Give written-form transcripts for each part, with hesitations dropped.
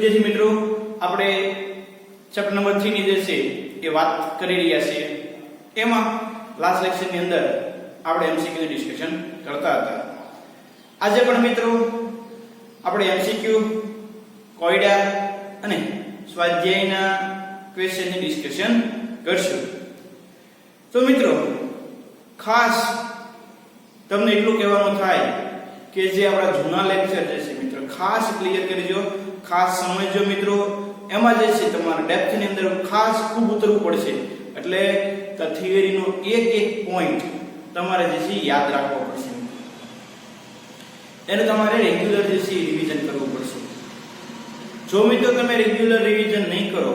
વિદ્યાર્થી મિત્રો, આપણે ચેપ્ટર નંબર 3 ની જે છે એ વાત કરી રહ્યા છીએ. એમાં લાસ્ટ લેક્ચર ની અંદર આપણે એમસીક્યુ ની ડિસ્કશન કરતા હતા. આજે પણ મિત્રો આપણે એમસીક્યુ, કોયડા અને સ્વાધ્યાયના ક્વેશ્ચન ની ડિસ્કશન કરશું. તો મિત્રો ખાસ તમને એટલું કહેવાનું થાય કે જે આપણા જૂના લેક્ચર જે છે મિત્રો ખાસ ક્લિયર કરજો, ખાસ સમજજો મિત્રો. એમાં જે છે તમારે ડેપ્થ ની અંદર ખાસ ખૂબ ઉતરવું પડશે. એટલે તો થિયરી નો એક એક પોઈન્ટ તમારે જે છે યાદ રાખવો પડશે. એને તમારે રેગ્યુલર જે છે રિવિઝન કરવું પડશે. જો મિત્રો તમે રેગ્યુલર રિવિઝન નહીં કરો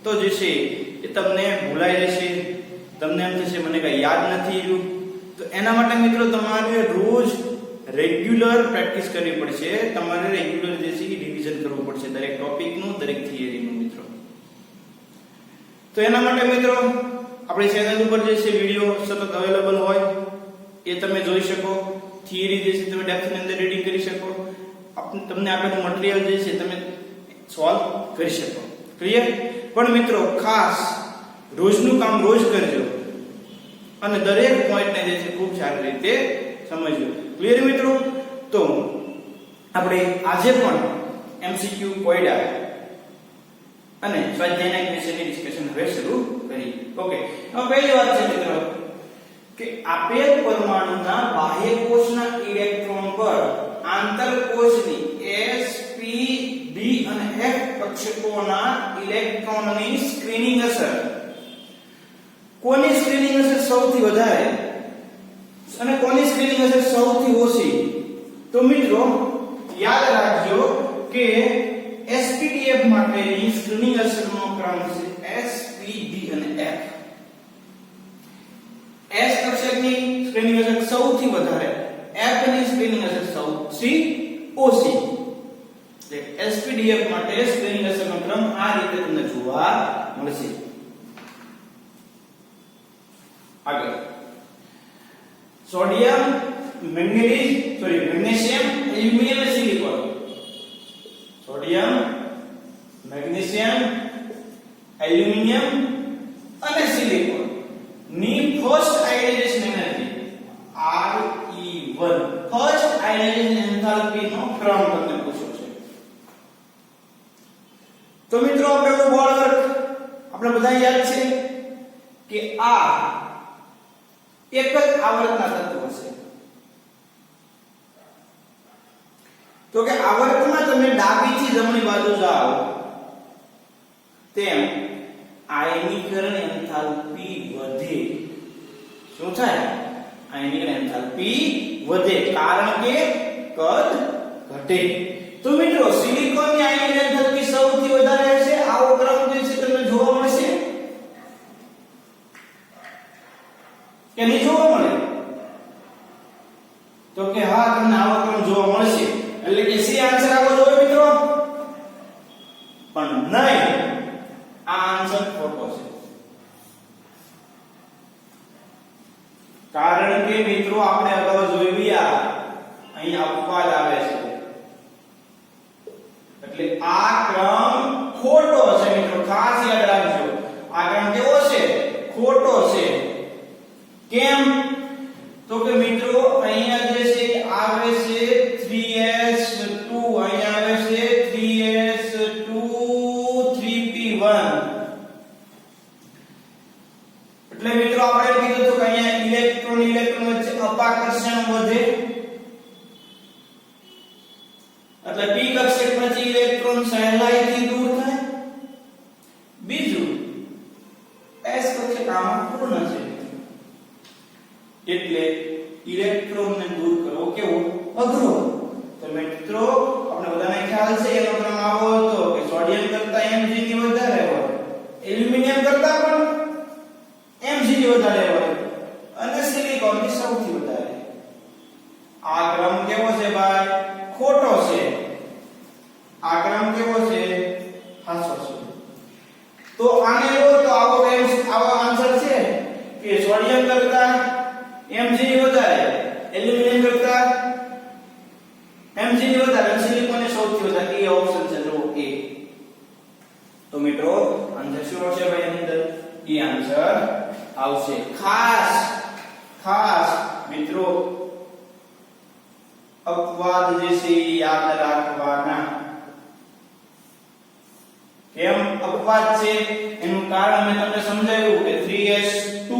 તો જે છે એ તમને ભૂલાઈ જશે. તમને એમ થશે મને કઈ યાદ નથી રહ્યું. તો એના માટે મિત્રો તમારે રોજ રેગ્યુલર પ્રેક્ટિસ કરવી પડશે. તમારે રેગ્યુલર જે છે રિવિઝન કરવું પડશે દરેક ટોપિકનું, દરેક થિયરીનું મિત્રો. તો એના માટે મિત્રો આપણી ચેનલ ઉપર જે છે વિડિયો સતત અવેલેબલ હોય એ તમે જોઈ શકો. થિયરી જે છે તમે ડેપ્થ ની અંદર રીડિંગ કરી શકો. તમને આપેલું મટીરીયલ જે છે તમે સોલ્વ કરી શકો. ક્લિયર? પણ મિત્રો ખાસ રોજનું કામ રોજ કરજો અને દરેક પોઈન્ટને જે છે ખૂબ સારી રીતે સમજજો. ક્લિયર મિત્રો? તો આપણે આજે પણ એમસીક્યુ, કોયડા અને સ્વાધ્યાયના ક્વેશ્ચનની ડિસ્કશન હવે શરૂ કરી. ઓકે, હવે પહેલી વાત છે મિત્રો કે આપેલ પરમાણુના બાહ્ય કોષના ઇલેક્ટ્રોન પર આંતરકોષની s p d અને f કક્ષકોના ઇલેક્ટ્રોનની સ્ક્રીનિંગ અસર. કોની સ્ક્રીનિંગ અસર સૌથી વધારે અને કોની સ્ક્રીનિંગ અસર સૌથી ઓછી? તો મિત્રો યાદ રાખજો કે SPDF માટેની સ્ક્રીનિંગ અસરનો ક્રમ છે S P D અને F. S કક્ષકની સ્ક્રીનિંગ અસર સૌથી વધારે, F ની સ્ક્રીનિંગ અસર સૌથી ઓછી. એટલે SPDF માટે સ્ક્રીનિંગ અસરનો ક્રમ આ રીતે તમને જોવા મળશે. આગળ સોડિયમ, મેગ્નેશિયમ, એલ્યુમિનિયમ અને સિલિકોન. સોડિયમ, મેગ્નેશિયમ, એલ્યુમિનિયમ અને સિલિકોન ની first ionization energy RE1, first ionization enthalpy નો ક્રમ તમને પૂછ્યો છે. તો મિત્રો આપણે બોર્ડ આપણે બધા યાદ છે કે આ એક જ આવર્તના તત્વ છે. તો કે આવર્તમાં તમે ડાબીથી જમણી બાજુ જાઓ તેમ આયનીકરણ એન્થાલ્પી વધે. શું થાય? આયનીકરણ એન્થાલ્પી વધે કારણ કે કદ ઘટે. તો મિત્રો સિલિકોનની આયનીકરણ એન્થાલ્પી સૌથી વધારે છે. આવો ક્રમ જે છે તમને જોવા મળશે કે નહીં જોવા મળે? તો કે હા, તમને આવો ક્રમ જોવા મળશે. એટલે કે સી આન્સર આવો જોઈએ મિત્રો, પણ નહીં. આ આન્સર ખોટો છે. કારણ કે મિત્રો આપણે અગાઉ જોઈ ગયા અહીં અપવાદ આવે છે. એટલે આ ક્રમ ખોટો છે મિત્રો, ખાસ યાદ રાખજો. આ ક્રમ કેવો છે? ખોટો છે. કેમ? તો કે મિત્રો અહીંયા જે છે આવે છે 3s2, અહીંયા આવે છે 3s2 3p1. એટલે મિત્રો આપણે કીધું તો કે અહીંયા ઇલેક્ટ્રોન વચ્ચે અપાકર્ષણ વધે. એટલે p કક્ષક પછી ઇલેક્ટ્રોન સહેલાઈથી દૂર થાય. બીજું s કક્ષક આમાં પૂર્ણ છે એટલે ઇલેક્ટ્રોનને દૂર કરવો કેવો અઘરો. તો મિત્રો આપણે બધાને ખ્યાલ છે એનો ક્રમ આવો હતો કે સોડિયમ કરતા Mg ની વધારે હોય, એલ્યુમિનિયમ કરતા પણ Mg ની વધારે હોય અને સિલિકોન ની સૌથી વધારે. આ ક્રમ કેવો છે ભાઈ? ખોટો છે. આ ક્રમ કેવો છે? સાચો છે. તો આને લો તો આવો આન્સર છે કે સોડિયમ કરતા Mg ની વધારે, એલ્યુમિનિયમ કરતા Mg ની વધારે, સિલિકોન અપવાદ જે છે એ યાદ રાખવાના. કેમ અપવાદ છે એનું કારણ મેં તમને સમજાવ્યું કે 3s2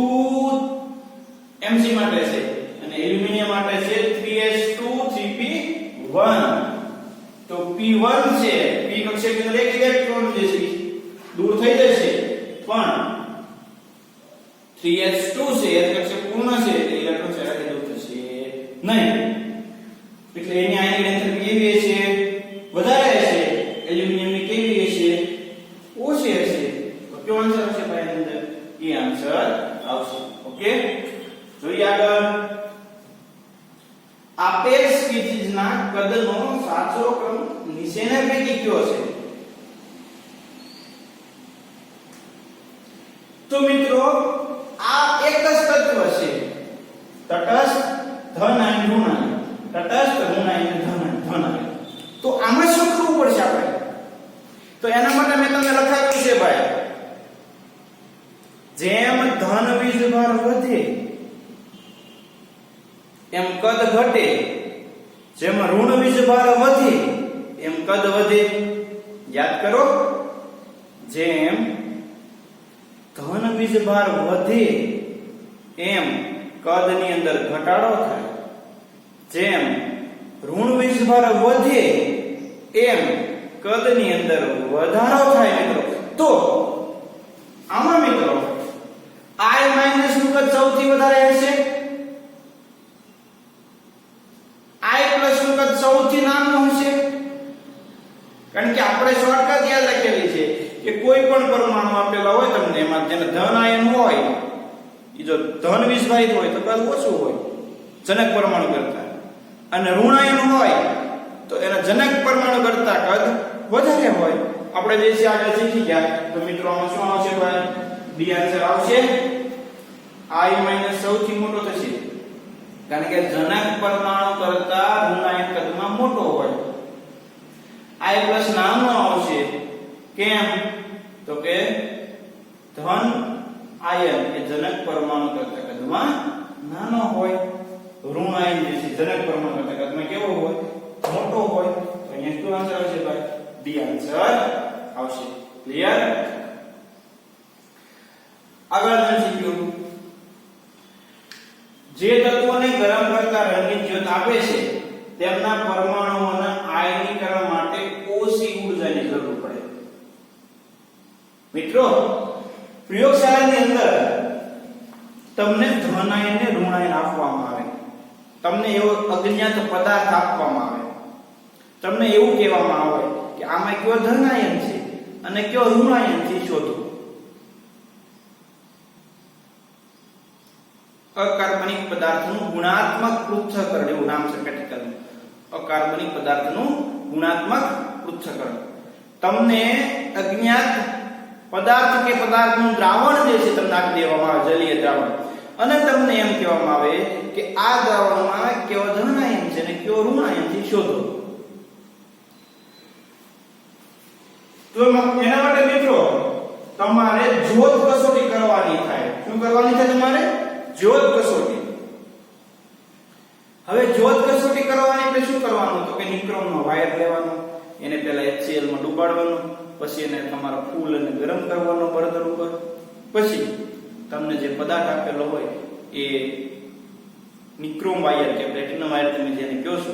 Mc માટે છે અને એલ્યુમિનિયમ માટે છે 3s2 3p1. તો p1 છે p કક્ષક ની અંદર એક ઇલેક્ટ્રોન જે છે દૂર થઈ જશે, પણ 3s2 છે એ કક્ષક પૂર્ણ છે એટલે ઇલેક્ટ્રોન સેરાથી દૂર થશે નહીં. એટલે એની આયનિક એન્થાલ્પી કેવી હશે? વધારે હશે. એલ્યુમિનિયમ ની કેવી હશે? ઓછી હશે. તો કયો આન્સર આવશે ભાઈ અંદર? એ આન્સર આવશે. ઓકે, જોઈએ આગળ. આપેલ સ્પીસીઝના કદનો સાચો ક્રમ નીચેના પૈકી કયો છે? તો મિત્રો આ એક જ તત્વ છે, તટસ્થ ધન અને ઋણ આયન. તટસ્થ ઋણ આયન ધન આયન. તો આમાં શું કરવું પડશે આપણે? તો એના માટે મેં તમને લખાવ્યું છે ભાઈ, જેમ ધન વીજભાર વધે એમ કદ ઘટે, જેમ ઋણ વીજભાર વધે એમ કદ વધે. યાદ કરો, જેમ ધન વીજભાર વધે એમ કદની અંદર ઘટાડો થાય, જેમ ઋણ વીજભાર વધે એમ કદની અંદર વધારો થાય મિત્રો. તો આમાં મિત્રો I માઈનસ નું કદ સૌથી વધારે હશે, I પ્લસ નું કદ સૌથી નાનું હશે. કારણ કે આપણે શોર્ટકટ યાદ રાખેલી છે કે કોઈ પણ પરમાણુ આપેલા હોય તમને, એમાં જેને ધન આયન હોય એ જો ધન વિષવાહિત હોય તો કદ ઓછું હોય જનક પરમાણુ કરતા, અને ઋણ આયન હોય તો એના જનક પરમાણુ કરતા કદ વધારે હોય. આપણે જે છે આગળ શીખી ગયા. તો મિત્રો આમાં શું આવશે ભાઈ? બી આન્સર આવશે. I માઈનસ સૌથી મોટો થશે કારણ કે જનક પરમાણુ કરતા ઋણ આયન કદમાં મોટો હોય. I પ્લસ નાનો આવશે. કેમ? તો કે ધન આયન એ જનક પરમાણુ કરતા કદમાં નાનો હોય, ઋણ આયન જે છે જનક પરમાણુ કરતા કદમાં કેવો હોય? મોટો હોય. તો અહીંયા શું આન્સર આવશે ભાઈ? ડી આન્સર આવશે. ક્લિયર? આગળ શીખ્યું, જે તત્વોને ગરમ કરતા રંગીન જ્યોત આપે છે તેમના પરમાણુઓના આયનીકરણ માટે ઓછી ઊર્જાની જરૂર પડે. મિત્રો પ્રયોગશાળાની અંદર તમને ધન આયન ને ઋણ આયન આપવામાં આવે, તમને એવો અજ્ઞાત પદાર્થ આપવામાં આવે, તમને એવું કહેવામાં આવે કે આમાં કયો ધન આયન છે અને કયો ઋણ આયન છે શોધો. અકાર્બનિક પદાર્થનું ગુણાત્મક પૃથ્થકરણ એવું નામ છે કેટેગરીનું. અકાર્બનિક પદાર્થનું ગુણાત્મક પૃથ્થકરણ. તમને અજ્ઞાત પદાર્થ કે પદાર્થનું દ્રાવણ જે છે તમને આપી દેવામાં આવે, જલીય દ્રાવણ, અને તમને એમ કહેવામાં આવે કે આ દ્રાવણમાં કયો ધન આયન છે અને કયો ઋણ આયન છે શોધો. તો એના માટે મિત્રો તમારે જ્યોત કસોટી કરવાની થાય. શું કરવાની થાય તમારે? જ્યોત કસોટી. હવે જ્યોત કસોટી કરવાની એટલે શું કરવાનું? તો કે નિક્રોમનો વાયર લેવાનો, એને પહેલા HCl માં ડુબાડવાનો, પછી એને તમારા ફૂલ અને ગરમ કરવાનો બળતણ ઉપર, પછી તમને જે પદાર્થ આપેલો હોય એ નિક્રોમ વાયર કે પ્લેટિનમ વાયર તમે જેને કહો છો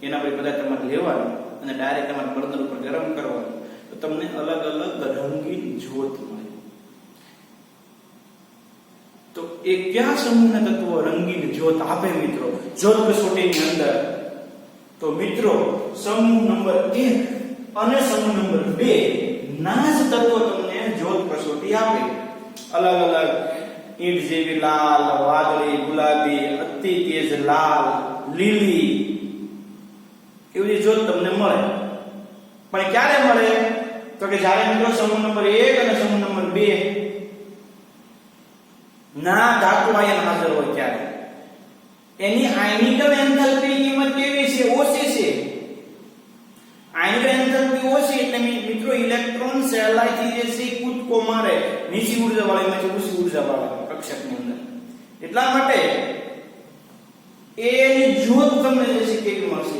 એના પર પદાર્થ તમારે લેવાનો અને ડાયરેક્ટ તમારા બળતણ ઉપર ગરમ કરવાનો. તો તમને અલગ અલગ રંગીન જ્યોત મળે. તો એ કયા સમૂહના તત્વો રંગીન જ્યોત આપે મિત્રો જ્યોત કસોટીની અંદર? તો મિત્રો સમૂહ નંબર 1 અને સમૂહ નંબર 2 ના જ તત્વો તમને જ્યોત કસોટી આપે. અલગ અલગ ઈંટ જેવી લાલ, વાદળી, ગુલાબી, અતિ તેજ લાલ, લીલી એવી જ્યોત તમને મળે. પણ ક્યારે મળે? તો કે જ્યારે મિત્રો સમૂહ નંબર 1 અને સમૂહ નંબર 2 ના ધાતુ આયન હાજર હોય ત્યારે. એની આયનિકલ એન્થાલ્પી કિંમત કેવી છે? ઓછી છે. આયનિકલ એન્થાલ્પી ઓછી એટલે મિત્રો ઇલેક્ટ્રોન સહેલાઈથી જે છે કૂદકો મારે નીચી ઊર્જા વાળામાંથી ઊંચી ઊર્જા વાળા કક્ષકની અંદર. એટલા માટે એની જ્યોત તમને જે છે કેવી મળશે?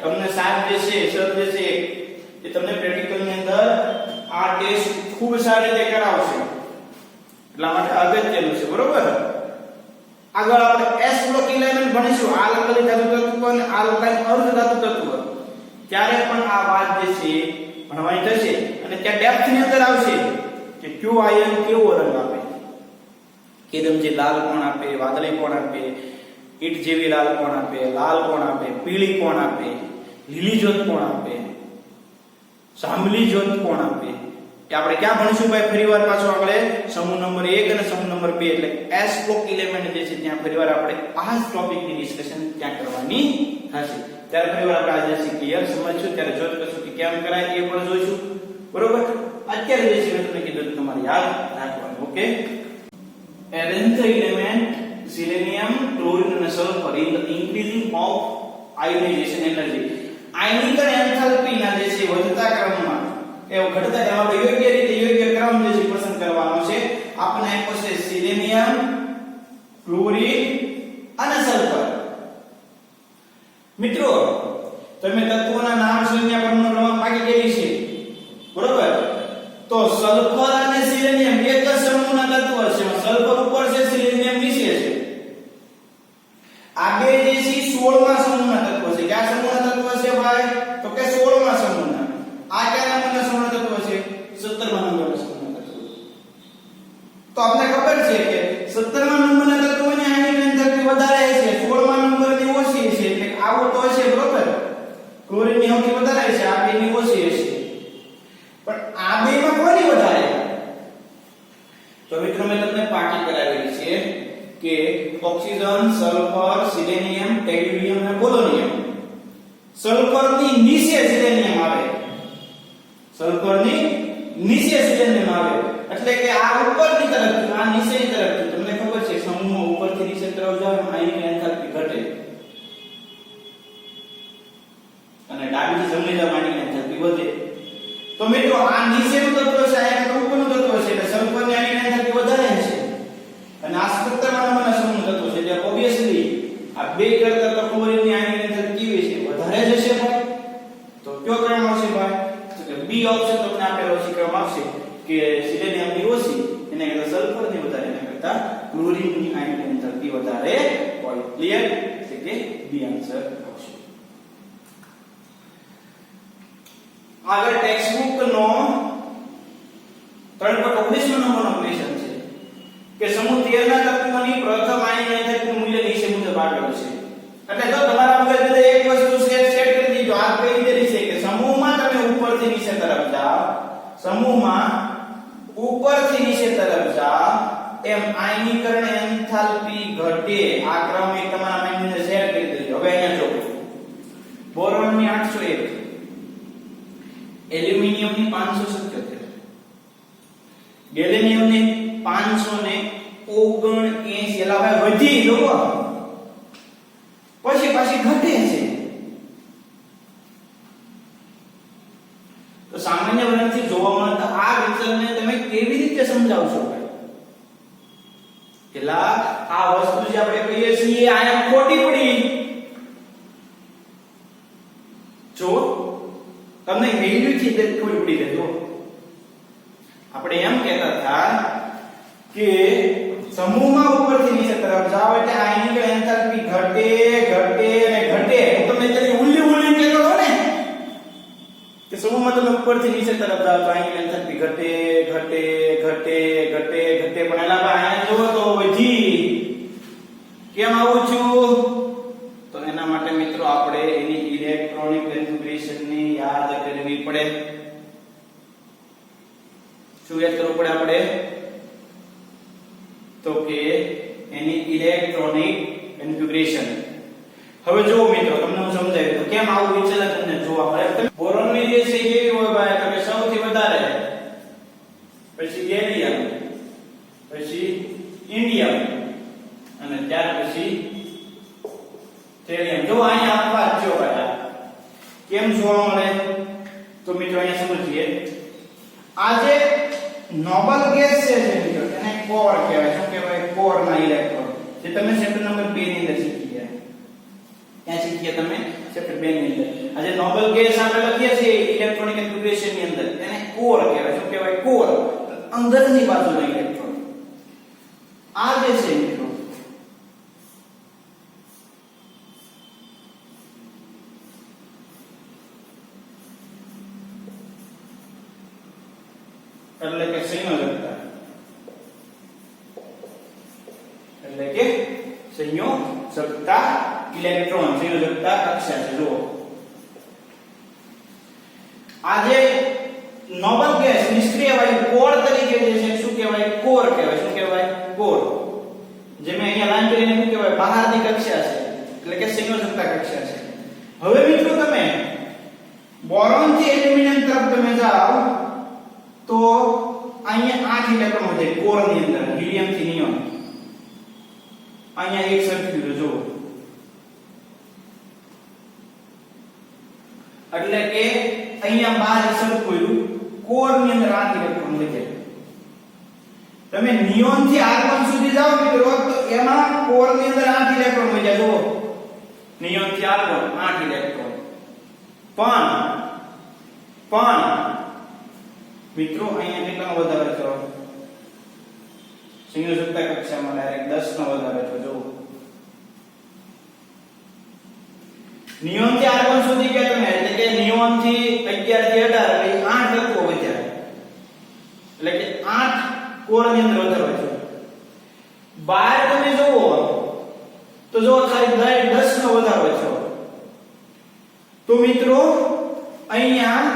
તમને સાહેબ જે છે સર જે છે એ તમને પ્રેક્ટિકલ ની અંદર આ ટેસ્ટ ખૂબ સારી રીતે કરાવશે, એટલા માટે અગત્યનું છે, બરોબર. આગળ આપણે S બ્લોક એલિમેન્ટ ભણીશું, આલ્કલી ધાતુ તત્વ અને આલ્કાઇલ અર્ધ ધાતુ તત્વ, ત્યારે પણ આ વાત જે છે ભણવાની થશે. અને ત્યાં ડેપ્થ ની અંદર આવશે કે કયો આયન કેવો રંગ આપે, એકદમ જે લાલ કોણ આપે, વાદળી કોણ આપે, ઈટ જેવી લાલ કોણ આપે, લાલ કોણ આપે, પીળી કોણ આપે, લીલી જ્યોત કોણ આપે, જાંબલી જ્યોત કોણ આપે, એ આપણે ક્યાં ભણીશું ભાઈ ફરીવાર પાછો આપણે સમૂહ નંબર 1 અને સમૂહ નંબર 2 એટલે S બ્લોક એલિમેન્ટ જે છે ત્યાં ફરીવાર આપણે આ જ ટોપિકની ડિસ્કશન ત્યાં કરવાની હશે. ત્યારે ફરીવાર આપણે આજે છે ક્લિયર સમજશું, ત્યારે જોત કરશું કે કેમ કરાય એ પણ જોઈશું, બરોબર. અત્યારે જે છે મેં તમને કીધું તમારે યાદ રાખવાનું. Okay, arrange the element selenium, chlorine and sulfur in the increasing of ionization energy. આયનીકરણ એન્થાલ્પી ના જે છે વધતા ક્રમમાં એ ઘટતા ક્રમ આપણે યોગ્ય રીતે યોગ્ય ક્રમ જે છે પસંદ કરવાનો છે. આપણે આપ્યો છે સિલિનિયમ, ક્લોરીન અને સલ્ફર. મિત્રો તમે તત્વોના નામ સંજ્ઞા પરનો ક્રમ પાકી ગયેલી છે, બરોબર. તો સલ્ફર અને સિલિનિયમ એક જ સમૂહના તત્વ છે, સલ્ફર ઉપર છે, સિલિનિયમ નીચે છે. આ બે જે છે 16મા સમૂહના તત્વ છે. કયા સમૂહના તત્વ છે ભાઈ? તો કે 16મા સમૂહના. આ કયા નંબરના સમૂહના તત્વ છે? 17મા નંબરના સમૂહના તત્વ. તો આપણે ખબર છે કે 17મા નંબરના તત્વની આયનિક એન્થાલ્પી વધારે છે, 16મા નંબરની ઓછી છે, એટલે આવું તો છે, બરોબર. ક્લોરીનની સૌથી વધારે છે, આ બેની ઓછી છે. પણ આ બેમાં કોની વધારે? તો મિત્રો મેં તમને પાકી કરાવેલી છે કે ઓક્સિજન, સલ્ફર, સિલિનિયમ, ટેલ્યુરિયમ અને પોલોનિયમ. સલ્ફરની નીચે સિલિનિયમ આવે, સલ્ફરની નીચે સિલિનિયમ આવે, એટલે કે આ ઉપરની તરફ આ નીચેની તરફ. તમને ખબર છે સમૂહ ઉપરથી નીચે તરફ જાય આયનિક એન્થાલ્પી ઘટે અને ડાબીથી જમણી તરફ આયનિક એન્થાલ્પી વધે. તો મિત્રો આ નીચેનું તત્વ છે, આ ઉપરનું તત્વ છે, એટલે સલ્ફરની આયનિક એન્થાલ્પી વધારે છે અને આ 17મા નંબરના સમૂહનું તત્વ છે, એટલે ઓબવિયસલી આ બે કરતા તો ક્લોરીનની આયનિક એન્થાલ્પી કેવી છે? વધારે જ હશે ભાઈ. તો કયો ક્રમ આવશે ભાઈ? તો કે બી ઓપ્શન તમને આપેલો છે, ક્રમ આવશે કે સિલિનિયમની ઓછી, એના કરતા સલ્ફરની વધારે, એના કરતા ક્લોરીનની આયનિક એન્થાલ્પી વધારે હોય. ક્લિયર? એટલે કે બી આન્સર આવશે. આગળ ટેક્સ્ટ બુક નો 3.19 નંબરનો ક્વેશ્ચન છે કે સમૂહ 13 ના તત્વોની પ્રથમ આયનિક એન્થાલ્પી મૂલ્ય નીચે મુજબ આપેલું છે. એટલે જો તમારા મગજમાં એક વસ્તુ સેટ કરી દીજો. આ કઈ રીતે છે કે સમૂહમાં તમે ઉપરથી નીચે તરફ જાઓ, સમૂહમાં ઉપરથી નીચે તરફ જાઓ એમ આયનીકરણ એન્થાલ્પી ઘટે. આ ક્રમ એક તમારા માઇન્ડ અંદર શેર કરી દેજો. હવે અહીંયા જો બોરોનની 801, એલ્યુમિનિયમની 577, ગેલેનિયમની 579 એલા ભાઈ વધી લો પછી પાછી ઘટે છે. તો સામાન્ય વર્ણનથી જોવા મળતા આ વિચારને તમે કેવી રીતે સમજાવશો ભાઈ? પેલા આ વસ્તુ જે આપણે કહીએ છીએ આયા ખોટી પડી. જો તમને વેલ્યુ થી ખોટી પડી ગઈ. જો આપણે એમ કહેતા હતા કે સમૂહમાં ઉપરથી નીચે તરફ જાવ એટલે આયનિક એન્થાલ્પી ઘટે ઘટે અને ઘટે. હું તમને તેની ઉલ્લી ઉલ્લી કહેતો હતો ને કે સમૂહમાં તમે ઉપરથી નીચે તરફ જાવ તો આયનિક એન્થાલ્પી ઘટે ઘટે ઘટે ઘટે ઘટે. પણ એલા ભાઈ આયન જોવો તો વધી. કેમ આવું છું? તો એના માટે મિત્રો આપણે એની ઇલેક્ટ્રોનિક કન્ફિગરેશન ની યાદ કરવી પડે. શું યાદ કરવું પડે આપણે? તો કે એની ઇલેક્ટ્રોનિક કન્ફિગરેશન. હવે જો મિત્રો તમને હું સમજાવ્યું તો કેમ આવું વિચલન તમને જોવા મળે. બોરોનની જે છે કેવી હોય ભાઈ? તો કે સૌથી વધારે, પછી ગેલિયમ, પછી ઇન્ડિયમ અને ત્યાર પછી થેલિયમ. જો અહીંયા આપવા જો ભાઈ કેમ જોવા મળે? તો મિત્રો અહીંયા સમજીએ. આ જે નોબલ ગેસ છે મિત્રો એને કોર કહેવાય. શું કહેવાય? કોર ના ઇલેક્ટ્રોન. જે તમે ચેપ્ટર નંબર 2 ની અંદર શીખી ગયા. ત્યાં શીખ્યા તમે ચેપ્ટર 2 ની અંદર આ જે નોબલ ગેસ આપણે લખીએ છીએ ઇલેક્ટ્રોનિક કન્ફિગ્યુરેશન ની અંદર એને કોર કહેવાય. શું કહેવાય? કોર. અંદરની બાજુનો ઇલેક્ટ્રોન. આ જે છે મિત્રો એટલે કે સંયોજકતા. એટલે કે સંયોજકતા ઇલેક્ટ્રોન સંયોજકતા કક્ષા છે. જુઓ આ જે નોબલ ગેસ નિષ્ક્રિય વાયુ કોર તરીકે જે છે શું કહેવાય? કોર કહેવાય. શું કહેવાય? કોર. જે મેં અહીંયા લાઈન કરીને શું કહેવાય? બહારની કક્ષા છે એટલે કે સંયોજકતા કક્ષા છે. હવે મિત્રો તમે બોરોન થી એલ્યુમિનિયમ તરફ તમે જાઓ તો અહીંયા 8 ઇલેક્ટ્રોન વધે કોર ની અંદર હિલિયમ થી નિયોન. અહીંયા એક સરખું જો એટલે કે અહીંયા 12 સરખું કોર ની અંદર 8 ઇલેક્ટ્રોન વધે. તમે નિયોન થી આર્ગોન સુધી જાઓ મિત્રો તો એમાં કોર ની અંદર 8 ઇલેક્ટ્રોન વધ્યા. જુઓ નિયોન થી આર્ગોન 8 ઇલેક્ટ્રોન. પણ મિત્રો અહીંયા કેટલાનો વધારે છે? સંયોજકતા કક્ષામાં ડાયરેક્ટ 10 નો વધારે છે. જો નિયોન થી આર્ગોન સુધી ગયા તમે એટલે કે નિયોન થી 11 થી 18 એટલે 8 તત્વો વધ્યા. એટલે કે 8 કોર ની અંદર વધારે છે. બહાર તમે જુઓ તો જો ખાલી 10 નો વધારો છે. તો મિત્રો અહીંયા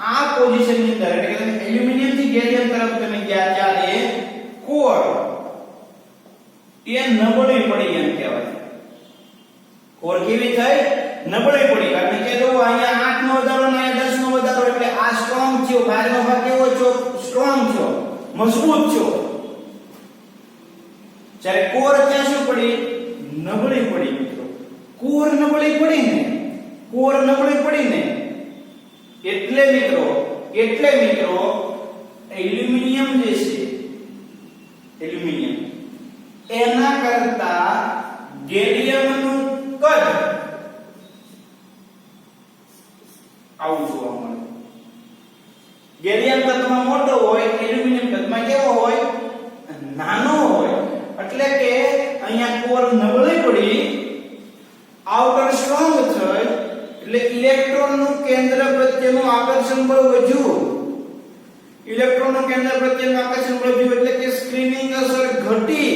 આ પોઝિશન ની અંદર એટલે કે તમે એલ્યુમિનિયમ થી ગેલિયમ તરફ તમે ગયા ત્યારે કોર એ નબળી પડી એમ કહેવાય. કોર કેવી થઈ? નબળી પડી. કારણ કે જો અહીંયા 8 નો વધારો ને 10 નો વધારો એટલે આ સ્ટ્રોંગ થયો. બહારનો ભાગ કેવો છો? સ્ટ્રોંગ છો, મજબૂત છો. જ્યારે કોર ત્યાં શું પડી? નબળી પડી મિત્રો. કોર નબળી પડી ને એટલે મિત્રો એલ્યુમિનિયમ જે છે એલ્યુમિનિયમ એના કરતા ગેલિયમ નું કદ આવું જોવા મળે. ગેલિયમ કદમાં મોટો હોય, એલ્યુમિનિયમ કદમાં કેવો હોય? નાનો હોય. એટલે કે અહીંયા કોર નબળી પડી, આઉટર સ્ટ્રોંગ થઈ એટલે ઇલેક્ટ્રોન નું કેન્દ્ર પ્રત્યેનું આકર્ષણ બળ વધ્યું. ઇલેક્ટ્રોન નું કેન્દ્ર પ્રત્યેનું આકર્ષણ બળ વધ્યું એટલે કે સ્ક્રીનિંગ અસર ઘટી.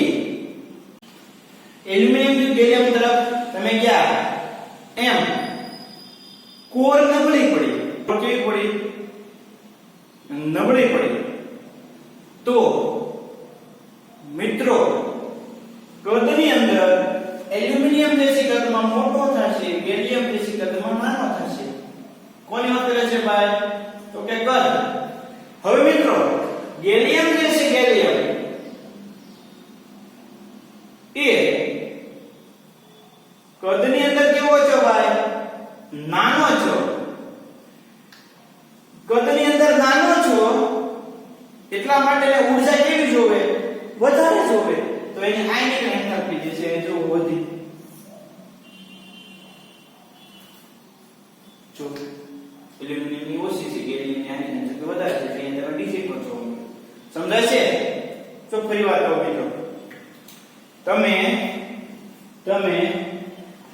એલ્યુમિનિયમ થી ગેલિયમ તરફ તમે ગયા એમ કોર નબળી પડી. કેવી પડી? નબળી પડી. તો મિત્રો કદની અંદર એલ્યુમિનિયમ દેશી કદમાં મોટો થશે, ગેલિયમ દેશી કદમાં નાનો થશે. કોની વાત કરે છે ભાઈ? તો કે કદ. હવે મિત્રો ગેલિયમ જે છે ગેલિયમ એ કદની અંદર કેવો છો ભાઈ? નાનો છો. કદની અંદર નાનો છો એટલા માટે ઊર્જા કેવી જોવે? વધારે જોવે. તો એની આયનિક એન્થાલ્પી જે છે જો વધી. જો એલ્યુમિનિયમ ની ઓછી છે, ગેલિયમ ની આયનિક એન્થાલ્પી વધારે છે એટલે એની અંદર ડીસી પણ જોવા મળે. સમજાય છે? તો ફરી વાત કહું મિત્રો, તમે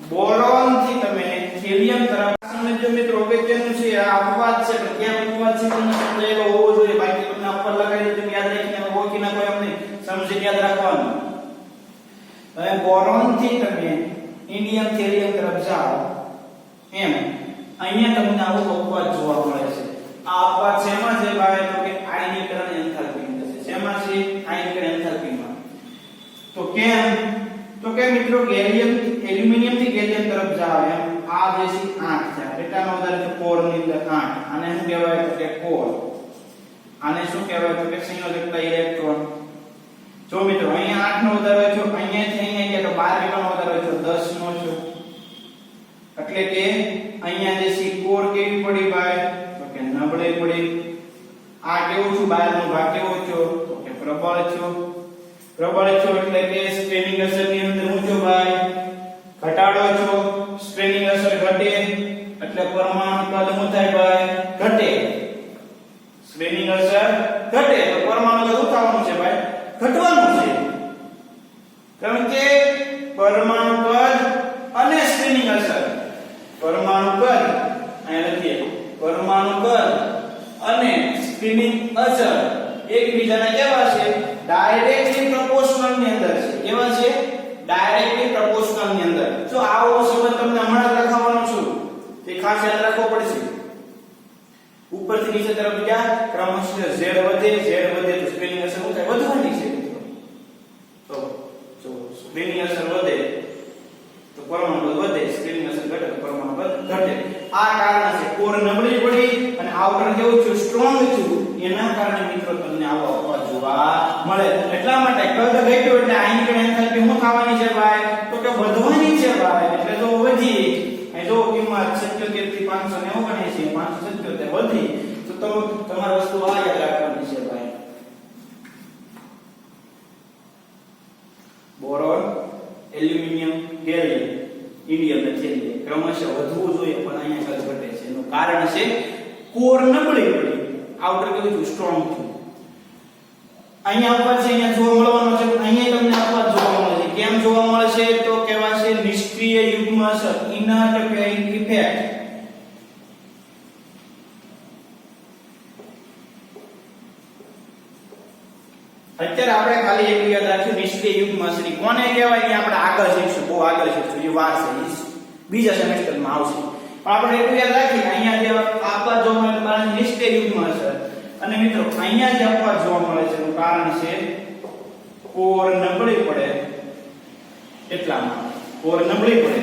બોરોન થી તમે હિલિયમ તરફ સમજો મિત્રો. અગત્યનું છે આ અપવાદ છે પણ ક્યાં અપવાદ છે તમને સમજાયેલો હોવો જોઈએ. બાકી તમને અપવાદ લગાડી તમે યાદ રાખીને ઓળખી નાખો એમ નહીં, સમજીને યાદ રાખવાનું. હવે બોરોન થી તમે ઇન્ડિયમ થી હિલિયમ તરફ જાઓ એમ અહીંયા તમને આવો અપવાદ જોવા મળે છે. આ અપવાદ શેમાં છે ભાઈ? તો કે આયનીકરણ એન્થાલ્પી માં છે. શેમાં છે? આયનીકરણ એન્થાલ્પીમાં. તો કેમ? તો કે મિત્રો ગેલિયમ એલ્યુમિનિયમ થી ગેલિયમ તરફ જાવ એમ આ જે છે 8 છે. કેટલાનો વધારે છે? કોર ની અંદર 8. આને શું કહેવાય? તો કે કોર. આને શું કહેવાય? તો કે સંયોજકતા ઇલેક્ટ્રોન. જો મિત્રો અહીંયા 8 નો વધારો છે, અહીંયા થી અહીંયા ગયા તો 12 નો વધારો છે, 10 નો છે. એટલે કે અહીંયા જે છે કોર કેવી પડી ભાઈ? તો કે નબળી પડી. આ કેવું છું? બહારનો ભાગ કેવો છો? તો કે પ્રબળ છો. પ્રબળ છો એટલે કે સ્ટ્રેનિંગ અસર ની અંદર હું છો ભાઈ? ઘટાડો છો. સ્ટ્રેનિંગ અસર ઘટે એટલે પરમાણુ કદ શું થાય ભાઈ ઘટે સ્ટ્રેનિંગ અસર ઘટે તો પરમાણુ કદ શું થવાનું છે ભાઈ ઘટવાનું છે કારણ કે પરમાણુ કદ અને સ્ટ્રેનિંગ અસર પરમાણુ કદ અહીં લખીએ પરમાણુ કદ અને સ્ટ્રેનિંગ અસર એકબીજાના કેવા છે ડાયરેક્ટલી પ્રોપોર્શનલ ની અંદર છે કેવા છે ડાયરેક્ટલી પ્રોપોર્શનલ ની અંદર જો આવો સંબંધ તમને હમણાં જ લખાવવાનો છું તે ખાસ યાદ રાખવો પડશે ઉપરથી નીચે તરફ ગયા ક્રમશઃ z વધે તો સ્ટ્રેનિંગ અસર શું થાય વધવાની છે મિત્રો તો જો સ્ટ્રેનિંગ અસર વધે તો પરમાણુ કદ વધે સ્ટ્રેનિંગ અસર ઘટે તો પરમાણુ કદ ઘટે આ કારણ છે કોર નબળી પડી અને આઉટર કેવું છે સ્ટ્રોંગ છે એના કારણે મિત્રો તમને આવો અપવાદ જોવા મળે એટલા માટે કદ ઘટ્યો એટલે આની કણ એન્થાલ્પી શું થવાની છે ભાઈ તો કે વધવાની છે ભાઈ એટલે જો વધી અહીં જો કિંમત 77 થી 590 ગણી છે 577 વધી તો તમારી વસ્તુ આ યાદ રાખવાની છે ભાઈ બોરોન એલ્યુમિનિયમ ગેલિયમ ઇન્ડિયમ ને થેલિયમ ક્રમશઃ વધવું જોઈએ પણ અહીંયા કદ ઘટે છે એનું કારણ છે કોર નબળી પડી આઉટર કેવું છે સ્ટ્રોંગ છે અહીંયા અપવાદ છે અહીંયા જોવા મળવાનો છે અહીંયા તમને અપવાદ જોવા મળે છે કેમ જોવા મળે છે તો કહેવાય છે નિષ્ક્રિય યુગ્મ અસર ઇનર્ટ પેરિંગ ઇફેક્ટ અત્યારે આપણે ખાલી એક યાદ રાખીશું નિષ્ક્રિય યુગ્મ અસર કોને કહેવાય એ આપણે આગળ શીખશું બહુ આગળ શીખશું એ વાર છે બીજા સેમેસ્ટરમાં આવશે પણ આપણે એટલું યાદ રાખીએ અહીંયા જે અપવાદ જોવા મળે કારણ નિષ્ક્રિય યુગ્મ અસર અને મિત્રો અહીંયા જે અપવાદ જોવા મળે છે એનું કારણ છે કોર નબળી પડે એટલા માટે કોર નબળી પડે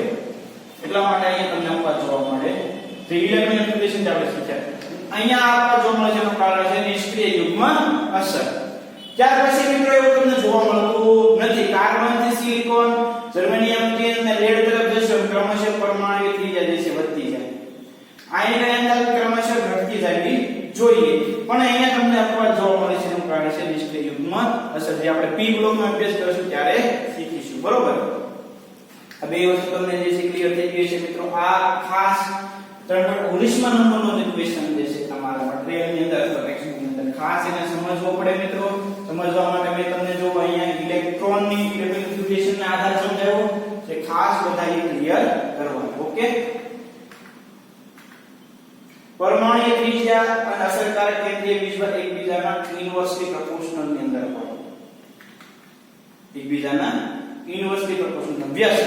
એટલા માટે અહીંયા તમને અપવાદ જોવા મળે જે ઇલેક્ટ્રોન એપ્લિકેશન આપણે શીખ્યા અહીંયા અપવાદ જોવા મળે છે એનું કારણ છે નિષ્ક્રિય યુગ્મ અસર ત્યાર પછી મિત્રો એવું તમને જોવા મળતું નથી કાર્બન થી સિલિકોન જર્મેનિયમ ટીન અને લેડ તરફ જશે ક્રમશઃ પરમાણુ ત્રીજા દિવસે વધતી જાય આયન એન્થાલ્પી ક્રમશઃ ઘટતી જાય જોઈએ પણ અહીંયા તમને અપવાદ જોવા મળે છે એનું કારણ છે નિષ્ક્રિય યુગ્મ અસર જે આપણે પી બ્લોકમાં અભ્યાસ કરીશું ત્યારે શીખીશું બરોબર આ બે વસ્તુ તમને જે છે ક્લિયર થઈ ગઈ છે મિત્રો આ ખાસ 19મા નંબરનો જે ક્વેશ્ચન જે છે તમારા મટીરીયલ ની અંદર અથવા ટેક્સ્ટ ની અંદર ખાસ એને સમજવો પડે મિત્રો સમજવા માટે મેં તમને જો અહીંયા ઇલેક્ટ્રોન ની ઇલેક્ટ્રિફિકેશન ના આધાર સમજાવ્યો જે ખાસ બધા એ ક્લિયર કરવાનું ઓકે પરમાણુ ત્રિજ્યા અને અસરકારક કેન્દ્રીય વીજભાર એકબીજાના ઇન્વર્સલી પ્રોપોર્શનલ ની અંદર હોય એકબીજાના ઇન્વર્સલી પ્રોપોર્શનલ વ્યસ્ત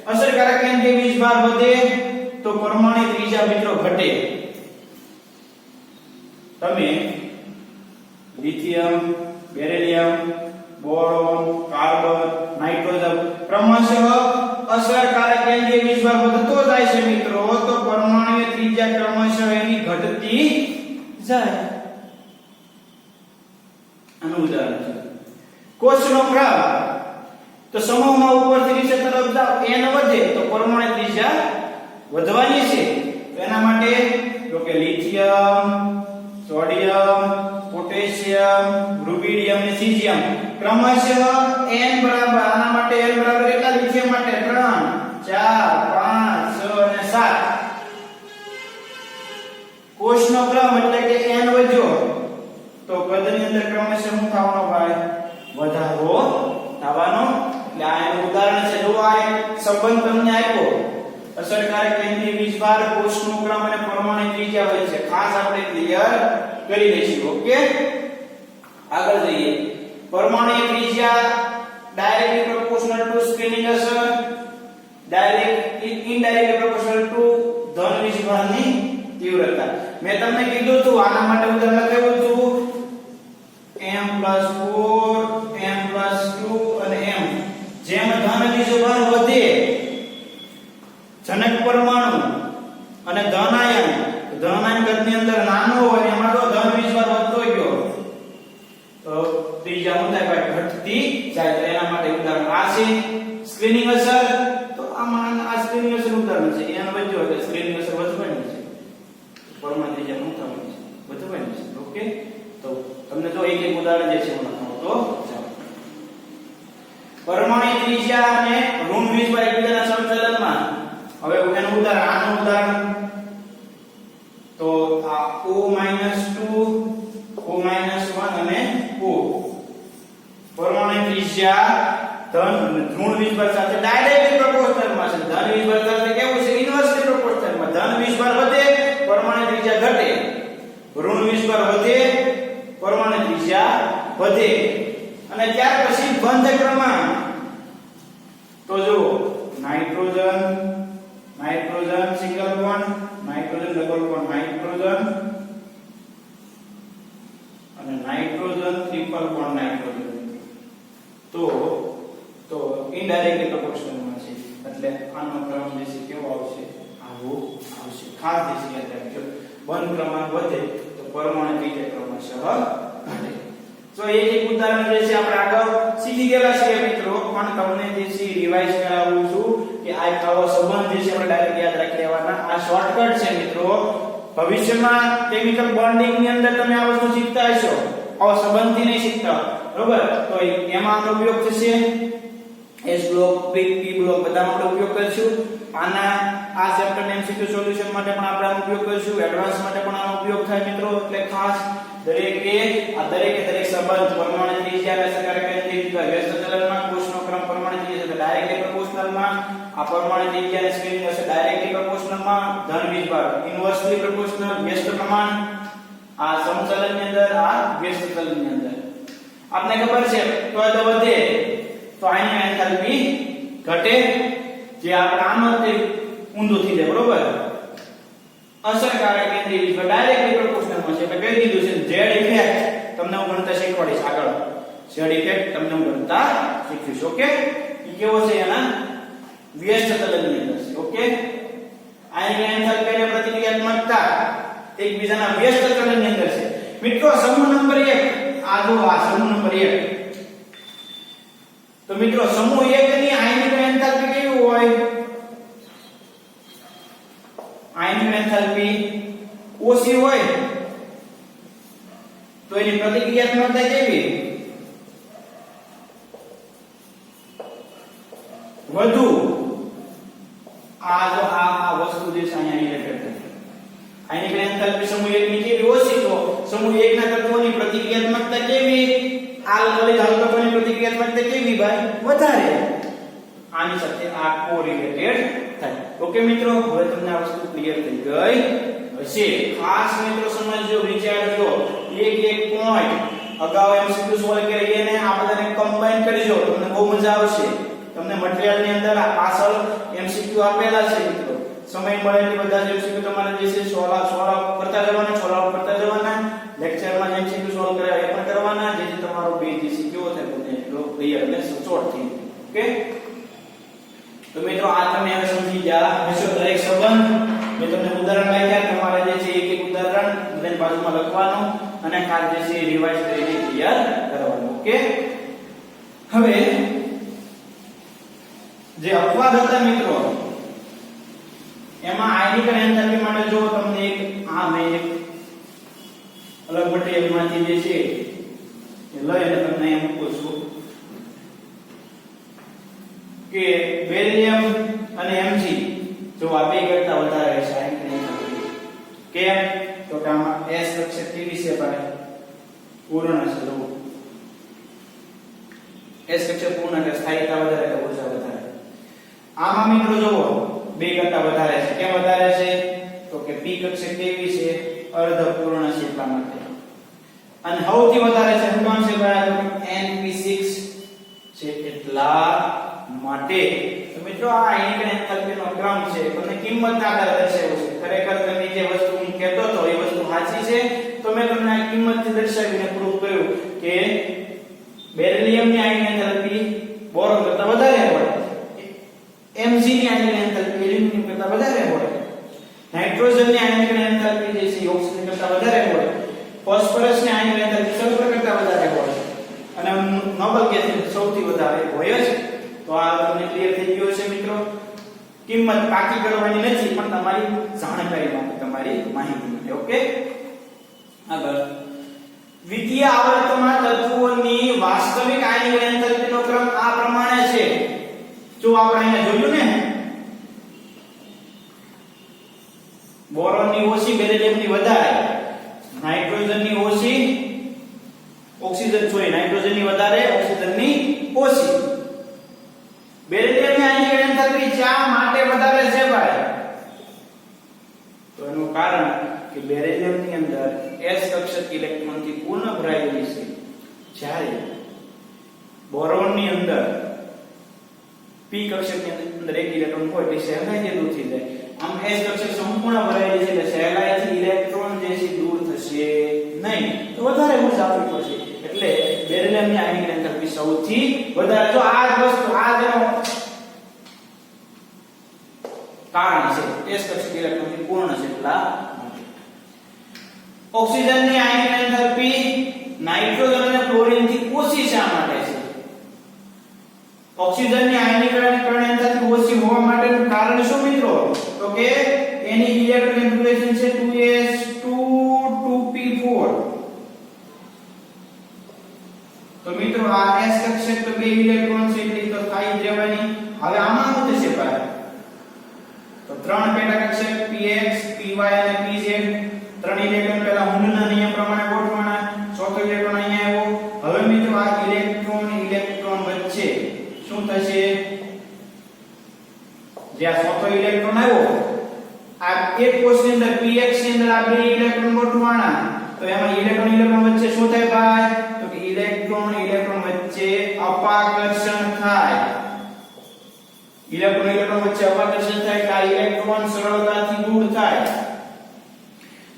અસરકારક કેન્દ્રીય વીજભાર વધે તો પરમાણુ ત્રિજ્યા મિત્રો ઘટે તમે lithium beryllium boron carbon nitrogen ક્રમશઃ અસરકારક કેન્દ્રીય વીજભાર વધતો જાય છે મિત્રો તો પરમાણુ ત્રિજ્યા ક્રમશઃ એની ઘટતી જાય આનું ઉદાહરણ છે કોષનો ક્રમ તો સમૂહમાં ઉપરથી નીચે તરફ જાવ n વધે તો પરમાણુ ત્રિજ્યા વધવાની છે તો એના માટે તો કે લિથિયમ સોડિયમ પોટેશિયમ રૂબિડિયમ અને સીઝિયમ ક્રમશઃ n બરાબર આના માટે n બરાબર કેટલા લિથિયમ માટે 3 4 5 6 અને 7 કોષનો ક્રમ એટલે કે n વધ્યો તો કદની અંદર ક્રમશઃ શું થવાનો ભાઈ વધારો થવાનો એટલે આ એનું ઉદાહરણ છે જો આ સંબંધ તમને આપ્યો અસરકારક કેન્દ્રીય વીજભાર કોષનો ક્રમ અને પરમાણુ ત્રિજ્યા વચ્ચે ખાસ આપણે ક્લિયર કરી લઈશું ઓકે આગળ જઈએ પરમાણુ ત્રિજ્યા ડાયરેક્ટલી પ્રોપોર્શનલ ટુ સ્પિનિંગ અસર ઇનડાયરેક્ટલી પ્રોપોર્શનલ ટુ ધન વીજભારની તીવ્રતા મેં તમને કીધું હતું આના માટે ઉદાહરણ લખાવ્યું હતું m+4 m+2 અને m જેમ ધન વીજભાર વધે જનક પરમાણુ અને ધન આયન કદની અંદર નાનો હોય એમાં તો ધન વીજભાર વધતો ગયો તો ત્રીજા મુદ્દા પર ઘટતી જાય તો એના માટે ઉદાહરણ આ છે સ્ક્રીનિંગ અસર તો આમાં આ સ્ક્રીનિંગ અસર ઉદાહરણ છે એનો વધ્યો એટલે સ્ક્રીનિંગ અસર વધવાની છે પરમાણુ ત્રીજા નું થવાની છે વધવાની છે ઓકે તો તમને જો એક ઉદાહરણ જે છે હું લખાવું તો ચાલો પરમાણુ ત્રિજ્યા અને ઋણ વીજભાર એકબીજાના સમચલનમાં હવે એનું ઉદાહરણ તો આ O-2 O-1 અને O પરમાણુ ત્રિજ્યા ધન અને ઋણ વીજભાર સાથે ડાયરેક્ટલી પ્રોપોર્શનલમાં છે. ધન વીજભાર સાથે કેવું છે? ઇન્વર્સલી પ્રોપોર્શનલમાં. ધન વીજભાર વધે, પરમાણુ ત્રિજ્યા ઘટે. ઋણ વીજભાર વધે, પરમાણુ ત્રિજ્યા વધે. અને ત્યાર પછી બંધ ક્રમાંક તો જો nitrogen single bond, nitrogen double bond, nitrogen અને નાઇટ્રોજન ટ્રિપલ બોન્ડ, નાઇટ્રોજન તો ઇનડાયરેક્ટલી પ્રોપોર્શનલમાં છે. એટલે આનો ક્રમ જે છે કેવો આવશે? આવો આવશે. ખાસ જે છે યાદ રાખજો, બંધ ક્રમાંક વધે તો પરમાણુ ત્રિજ્યા ક્રમશઃ ઘટે. તો એક ઉદાહરણ જે છે આપણે આગળ શીખી ગયેલા છીએ મિત્રો, પણ તમને જે છે રિવાઇઝ કરાવું છું કે આ આવો સંબંધ જે છે આપણે ડાયરેક્ટ યાદ રાખી લેવાના. આ શોર્ટકટ છે મિત્રો. ભવિષ્યમાં કેમિકલ બોન્ડિંગ ની અંદર તમે આ વસ્તુ શીખતા હશો, આવો સંબંધથી નહીં શીખતા, બરોબર? તો એમાં આનો ઉપયોગ થશે. S બ્લોક, P બ્લોક બધામાં આપણે ઉપયોગ કરીશું. આ ચેપ્ટર ને MCQ સોલ્યુશન માટે પણ આપણે આનો ઉપયોગ કરીશું. એડવાન્સ માટે પણ આનો ઉપયોગ થાય મિત્રો. એટલે ખાસ દરેકે સંબંધ પરમાણુ ત્રિજ્યા અને સકારાત્મક કેન્દ્રિત વ્યસ્ત ચલનમાં કોષનો ક્રમ પરમાણુ ત્રિજ્યા સાથે ડાયરેક્ટલી પ્રોપોર્શનલમાં, આ પરમાણુ ત્રિજ્યા અને સ્કેલિંગ હશે ડાયરેક્ટલી પ્રોપોર્શનલમાં, ધન વીજભાર ઇન્વર્સલી પ્રોપોર્શનલ, વ્યસ્ત પ્રમાણ આ સમચલનની અંદર, આ વ્યસ્ત ચલનની અંદર. આપને ખબર છે તો વધે તો આની એન્થાલ્પી ઘટે. જે આપણે આનો તે ઊંધું થઈ જાય, બરોબર? અસરકારક કેન્દ્રીય વીજભાર ડાયરેક્ટલી પ્રોપોર્શનલમાં છે. એટલે કહી દીધું છે Z ઇફેક્ટ તમને હું ગણતા શીખવાડીશ આગળ. Z ઇફેક્ટ તમને હું ગણતા શીખવીશ. ઓકે? ઈ કેવો છે? એના વ્યસ્ત ચલનની અંદર છે. ઓકે? આની એન્થાલ્પી અને પ્રતિક્રિયાત્મકતા એકબીજાના વ્યસ્ત ચલનની અંદર છે. મિત્રો સમૂહ નંબર 1 આ સમૂહ નંબર 1. તો મિત્રો સમૂહ 1 ની આયનિક એન્થાલ્પી કેવી હોય? આયનિક એન્થાલ્પી ઓછી હોય તો એની પ્રતિક્રિયાત્મકતા કેવી? વધુ. આ વસ્તુ જે છે અહીંયા ઇલેક્ટ્રિક આયનિક એન્થાલ્પી સમૂહ 1 ની કેવી? ઓછી. તો સમૂહ 1 ના તત્વોની પ્રતિક્રિયાત્મકતા કેવી? આલ્કલી હાઇડ્રોજનની પ્રતિક્રિયાત્મકતા કેવી ભાઈ? વધારે. આની સાથે આ કોરિલેટેડ થાય. ઓકે મિત્રો, હવે તમને આ વસ્તુ ક્લિયર થઈ ગઈ હશે. ખાસ મિત્રો સમજજો, વિચારજો. એક પોઈન્ટ અગાઉ MCQ સોલ્વ કરી એને આ બધાને કમ્બાઈન કરજો, તમને બહુ મજા આવશે. તમને મટીરીયલ ની અંદર આ પાછળ MCQ આપેલા છે મિત્રો. સમય મળે એટલે બધા જ MCQ તમારે જે છે સોલ્વ કરતા જવાના. લેક્ચરમાં જે MCQ સોલ્વ કર્યા એ પણ કરવાના, જેથી તમારો બેઝ જે કેવો થાય તમને એટલો ક્લિયર અને સચોટ થઈ. ઓકે? તો મિત્રો આ તમે હવે સમજી ગયા હશો. દરેક સંબંધ મેં તમને ઉદાહરણ આપ્યા, તમારે જે છે એક ઉદાહરણ બધાની બાજુમાં લખવાનું અને ખાસ જે છે રિવાઇઝ કરીને ક્લિયર કરવાનું. ઓકે? હવે જે અપવાદ હતા મિત્રો, એમાં આયનિક એન્થાલ્પી માટે જો તમને એક મેં એક અલગ મટીરીયલમાંથી જે છે એ લઈ અને તમને એમ પૂછું છું કે બેરિયમ અને Mg જો આ બે કરતા વધારે છે આયનિક એન્થાલ્પી. કેમ? તો કે આમાં S કક્ષક કેવી છે ભાઈ? પૂર્ણ છે. જો S કક્ષક પૂર્ણ કે સ્થાયીતા વધારે કે ઊર્જા વધારે. આમાં મિત્રો જુઓ બે કરતા વધારે છે. કેમ વધારે છે? તો કે P કક્ષક કેવી છે? અર્ધ પૂર્ણ છે એટલા માટે. અને સૌથી વધારે છે કોણ છે ભાઈ? Np6 છે એટલા માટે. તો મિત્રો આ આયનિક એન્થાલ્પીનો ક્રમ છે, તમને કિંમતના આધારે દર્શાવ્યો છે. ખરેખર તમે જે વસ્તુ હું કહેતો હતો એ વસ્તુ સાચી છે, તો મેં તમને આ કિંમતથી દર્શાવીને પ્રૂવ કર્યું કે બેરિલિયમની આયનિક એન્થાલ્પી બોરોન કરતા વધારે હોય, Mg ની આયનિક એન્થાલ્પી એલ્યુમિનિયમ કરતા વધારે હોય, નાઇટ્રોજનની આયનિક એન્થાલ્પી જે છે ઓક્સિજન કરતા વધારે હોય, ફોસ્ફરસની આયનિક એન્થાલ્પી સલ્ફર કરતા વધારે હોય અને નોબલ ગેસ સૌથી વધારે હોય છે. તો આ તમને ક્લિયર થઈ ગયો છે મિત્રો. કિંમત પાકી કરવાની નથી, પણ તમારી જાણકારી માટે, તમારી માહિતી માટે. ઓકે? આગળ દ્વિતીય આવર્તમાં તત્વોની વાસ્તવિક આયનિક એન્થાલ્પીનો ક્રમ આ પ્રમાણે છે. જો આપણે અહીંયા જોયું ને બોરોનની ઓછી બેરિલિયમની વધારે નાઇટ્રોજનની ઓછી નાઇટ્રોજનની વધારે ઓક્સિજનની ઓછી બેરિલિયમની આયનિક એન્થાલ્પી શા માટે વધારે છે ભાઈ તો એનું કારણ કે બેરિલિયમની અંદર s કક્ષક ઇલેક્ટ્રોનથી પૂર્ણ ભરાયેલી છે જ્યારે બોરોનની અંદર p કક્ષકની અંદર એક ઇલેક્ટ્રોન હોય એટલે સહેલાઈથી દૂર થઈ જાય આમ s કક્ષક સંપૂર્ણ ભરાયેલી છે એટલે સહેલાઈથી ઇલેક્ટ્રોન જે છે દૂર થશે નહીં તો વધારે ઊર્જા આપવી પડશે એટલે બેરિલિયમની આયનિક એન્થાલ્પી સૌથી વધારે જો આ જ વસ્તુ આ જેનો કારણ છે s કક્ષક ઇલેક્ટ્રોનથી પૂર્ણ છે એટલા માટે ઓક્સિજનની આયનિક એન્થાલ્પી નાઇટ્રોજન અને ક્લોરીનથી ઓછી શા માટે છે ઓક્સિજનની આયનીકરણ એન્થાલ્પી ઓછી હોવા માટેનું કારણ શું મિત્રો તો કે એની ઇલેક્ટ્રોન કન્ફિગ્યુરેશન છે 2s2 2p4 તો મિત્રો આ s કક્ષક તો બે ઇલેક્ટ્રોન છે એટલે તો થાય જ રહેવાની હવે આમાં શું થશે ભાઈ તો ત્રણ પેટા કક્ષક px py અને pz ત્રણ ઇલેક્ટ્રોન પહેલા હુન્ડના નિયમ પ્રમાણે ગોઠવવાના ચોથો ઇલેક્ટ્રોન અહીંયા આવ્યો હવે મિત્રો આ ઇલેક્ટ્રોન વચ્ચે શું થશે જે આ ચોથો ઇલેક્ટ્રોન આવ્યો આ એક કોષની અંદર px ની અંદર આ બે ઇલેક્ટ્રોન ગોઠવવાના તો એમાં ઇલેક્ટ્રોન વચ્ચે શું થાય ભાઈ તો કે ઇલેક્ટ્રોન વચ્ચે અપાકર્ષણ થાય ઇલેક્ટ્રોન વચ્ચે અપાકર્ષણ થાય કે આ ઇલેક્ટ્રોન સરળતાથી દૂર થાય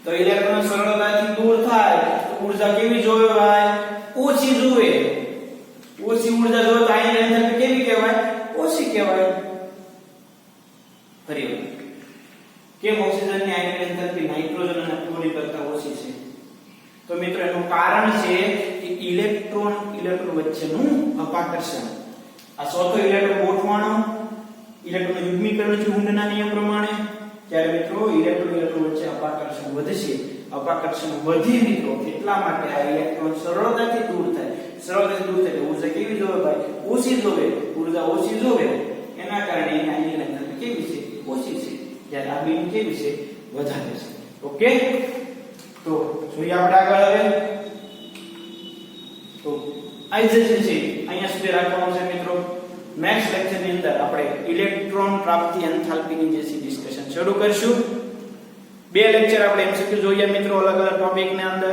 તો ઇલેક્ટ્રોન સરળતાથી દૂર થાય તો ઊર્જા કેવી જોવે ભાઈ ઓછી જોવે ઓછી ઊર્જા જોવે તો આયનિક એન્થાલ્પી કેવી કહેવાય ઓછી કહેવાય ફરી કેમ ઓક્સિજનની આયનિક એન્થાલ્પી નાઇટ્રોજન અને ક્લોરીન કરતા ઓછી છે તો મિત્રો એનું કારણ છે કે ઇલેક્ટ્રોન વચ્ચેનું અપાકર્ષણ આ ચોથો ઇલેક્ટ્રોન ગોઠવવાનો ઇલેક્ટ્રોન યુગ્મીકરણ છે હુન્ડના નિયમ પ્રમાણે ત્યારે મિત્રો ઇલેક્ટ્રોન વચ્ચે અપાકર્ષણ વધશે અપાકર્ષણ વધે મિત્રો એટલા માટે આ ઇલેક્ટ્રોન સરળતાથી દૂર થાય ઊર્જા કેવી જોવે ભાઈ ઓછી જોવે ઊર્જા ઓછી જોવે એના કારણે એની આયનિક એન્થાલ્પી કેવી છે ઓછી છે જ્યારે આ બીમ કેવી છે વધારે છે ઓકે તો જોઈએ આપણે આગળ હવે તો આઇઝેશન છે અહીંયા સુધી રાખવાનું છે મિત્રો નેક્સ્ટ લેક્ચર ની અંદર આપણે ઇલેક્ટ્રોન પ્રાપ્તિ એન્થાલ્પીની જે છે ડિસ્કશન શરૂ કરીશું બે લેક્ચર આપણે એમસીક્યુ જોઈએ મિત્રો અલગ અલગ ટોપિક ની અંદર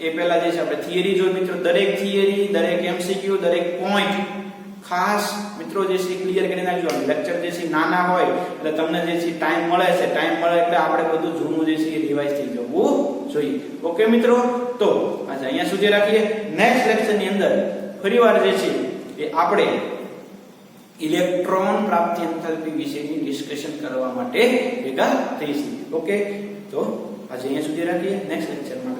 એ પહેલા જે છે આપણે થિયરી જોઈ મિત્રો દરેક થિયરી દરેક એમસીક્યુ દરેક પોઈન્ટ ખાસ મિત્રો જે છે ક્લિયર કરી નાખજો લેક્ચર જે છે નાના હોય એટલે તમને જે છે ટાઈમ મળે એટલે આપણે બધું જૂનું જે છે રિવાઇઝ થઈ જવું જોઈએ ઓકે મિત્રો તો આજે અહીંયા સુધી રાખીએ નેક્સ્ટ લેક્ચર ની અંદર ફરીવાર જે છે એ આપણે ઇલેક્ટ્રોન પ્રાપ્તિ એન્થાલ્પી વિશેની ડિસ્કશન કરવા માટે ભેગા થઈશું ઓકે તો આજે અહીંયા સુધી રાખીએ નેક્સ્ટ લેક્ચરમાં